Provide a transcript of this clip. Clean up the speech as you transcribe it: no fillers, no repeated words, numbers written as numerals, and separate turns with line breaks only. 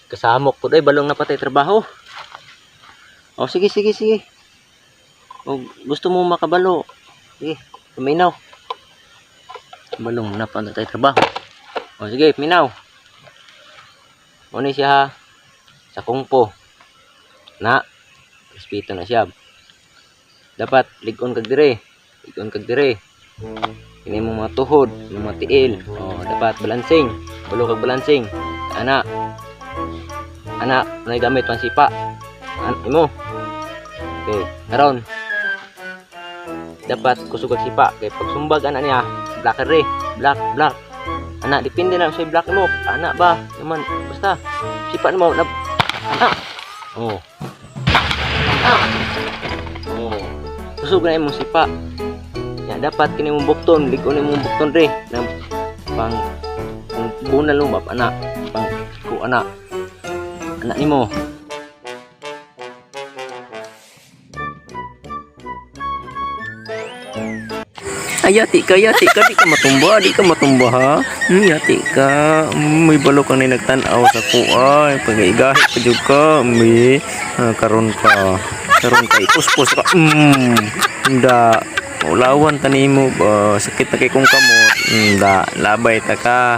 Kasamok po day balong napatay trabaho. O sige. O gusto mo makabalo. Sige, paminaw. Balong napatay trabaho. O sige, paminaw. O ni siya ha. Sa kungpo. Na. Respeto na siya. Dapat ligon kag dire. Kini mo mga tuhod, mga tiil. O dapat balancing. Balo kag balancing. Ana gamit pang sipa. Imo. Okay, karon. Dapat kusog kag sipa kay pag sumbag ana niya, black. Ana depende na sa black mo. Ana ba? Naman basta sipa mo na. Ana. Oh. Kusog na imong sipa. Ya dapat kini mong bukton, ligon imong bukton re na pang bunal mo ba ana, pang ku ana nimo. Ayati ka di ka matumba ha. Yati ka may balo kang nagtanaw sa kuay pag-igahit pa jud ka mi karon ka ipuspos ka nda ulawan tanimo sakit na kay kong kamot nda labay ta ka.